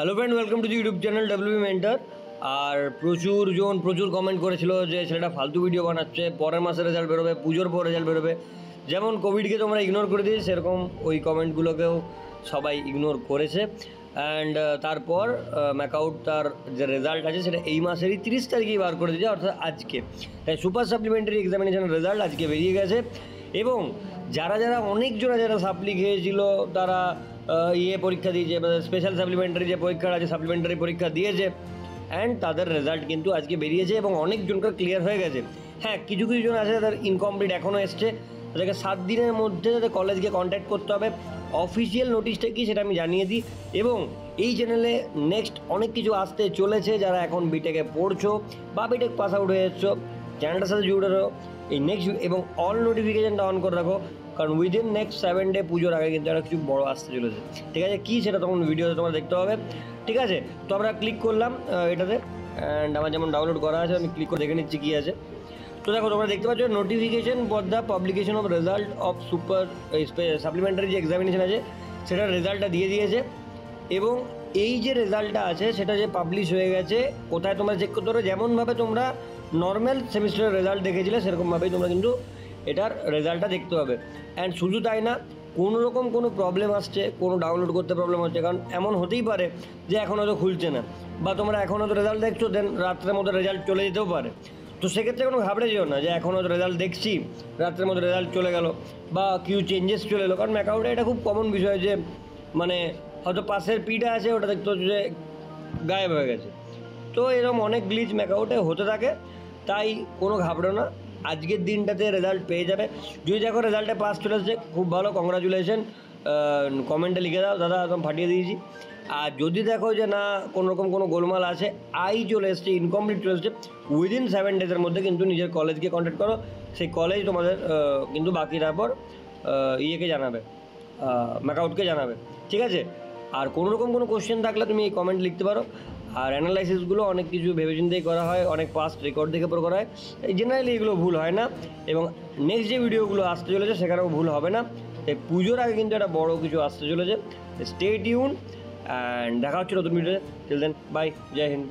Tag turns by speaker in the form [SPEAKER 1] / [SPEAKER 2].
[SPEAKER 1] Hello friend, welcome to the YouTube channel WB mentor. আর প্রচুর comment করেছিল যে ছেলেটা ফালতু ভিডিও বানাচ্ছে, পরের মাসে রেজাল্ট বেরোবে, পুজোর পর রেজাল্ট বেরোবে। যেমন কোভিডকে তোমরা ইগনোর করে দিয়েছে, সেরকম ওই কমেন্টগুলোকেও সবাই ইগনোর করেছে। অ্যান্ড তারপর ম্যাকআউট তার যে রেজাল্ট আছে সেটা এই মাসেরই 30 তারিখেই বার করে দিয়েছে, অর্থাৎ আজকে। তাই সুপার সাপ্লিমেন্টারি এক্সামিনেশনের রেজাল্ট আজকে বেরিয়ে গেছে। এবং যারা অনেকজনা যারা সাপ্লি খেয়েছিল তারা পরীক্ষা দিয়েছে, স্পেশাল সাপ্লিমেন্টারি যে পরীক্ষা আছে সাপ্লিমেন্টারি পরীক্ষা দিয়েছে, অ্যান্ড তাদের রেজাল্ট কিন্তু আজকে বেরিয়েছে এবং অনেকজনকার ক্লিয়ার হয়ে গেছে। হ্যাঁ, কিছু জন আছে তাদের ইনকমপ্লিট এখনও এসছে, তাদেরকে 7 দিনের মধ্যে তাদের কলেজকে কন্ট্যাক্ট করতে হবে। অফিসিয়াল নোটিশটা কি সেটা আমি জানিয়ে দিই। এবং এই চ্যানেলে নেক্সট অনেক কিছু আসতে চলেছে। যারা এখন বিটেকে পড়ছো বা বিটেক পাস আউট হয়ে যাচ্ছ, চ্যানেলটার সাথে জুড়ে রো। এই নেক্সট এবং অল নোটিফিকেশানটা অন করে রাখো, কারণ উইদিন নেক্সট 7 ডে পুজোর আগে কিন্তু একটা কিছু বড় আসতে চলেছে। ঠিক আছে, কী সেটা তখন ভিডিওতে তোমার দেখতে হবে। ঠিক আছে, তো আমরা ক্লিক করলাম এটাতে, অ্যান্ড আমার যেমন ডাউনলোড করা আছে আমি ক্লিক করে দেখে নিচ্ছি কী আছে। তো দেখো, তোমরা দেখতে পাচ্ছ notification for the publication of result of super supplementary যে এক্সামিনেশন আছে সেটার রেজাল্টটা দিয়ে দিয়েছে। এবং এই যে রেজাল্টটা আছে সেটা যে পাবলিশ হয়ে গেছে, কোথায় তোমরা চেক করতে পারো, যেমনভাবে তোমরা নর্মাল সেমিস্টারের রেজাল্ট দেখেছিলে সেরকমভাবেই তোমরা কিন্তু এটার রেজাল্টটা দেখতে হবে। অ্যান্ড শুধু তাই না, কোনো রকম কোনো প্রবলেম আসছে, কোনো ডাউনলোড করতে প্রবলেম হচ্ছে, কারণ এমন হতেই পারে যে এখন হয়তো খুলছে না, বা তোমরা এখন হয়তো রেজাল্ট দেখছো দেন রাত্রের মধ্যে রেজাল্ট চলে যেতেও পারে। তো সেক্ষেত্রে কোনো ঘাবড়ে যেও না যে এখন হয়তো রেজাল্ট দেখছি, রাত্রের মধ্যে রেজাল্ট চলে গেল বা কিছু চেঞ্জেস চলে এলো। কারণ ম্যাকআউটে এটা খুব কমন বিষয় যে মানে হয়তো পাশের পিটা আছে ওটা দেখতে হচ্ছে যে গায়েব হয়ে গেছে। তো এরকম অনেক গ্লিচ ম্যাকআউটে হতে থাকে, তাই কোনো ঘাবড়ো না, আজকের দিনটাতে রেজাল্ট পেয়ে যাবে। যদি দেখো রেজাল্টে পাস চলে আসছে, খুব ভালো, কংগ্রাচুলেশন, কমেন্টে লিখে দাও দাদা একদম ফাটিয়ে দিয়েছি। আর যদি দেখো যে না কোনোরকম কোনো গোলমাল আছে, চলে এসছে, ইনকমপ্লিট চলে এসছে, উইদিন 7 ডেজের মধ্যে কিন্তু নিজের কলেজকে কন্ট্যাক্ট করো। সেই কলেজ তোমাদের কিন্তু বাকি তারপর জানাবে, ম্যাকআউটকে জানাবে। ঠিক আছে, আর কোনো রকম কোনো কোশ্চেন থাকলে তুমি এই কমেন্ট লিখতে পারো। আর অ্যানালাইসিসগুলো অনেক কিছু ভেবেচিন্তেই করা হয়, অনেক পাস্ট রেকর্ড দেখে পরে করা হয়, জেনারেলি এগুলো ভুল হয় না। এবং নেক্সট যে ভিডিওগুলো আসতে চলেছে সেখানেও ভুল হবে না। তাই পুজোর আগে কিন্তু একটা বড় কিছু আসতে চলেছে। স্টে টিউন, অ্যান্ড দেখা হচ্ছে নতুন ভিডিওতে। Till then, bye, Jai Hind.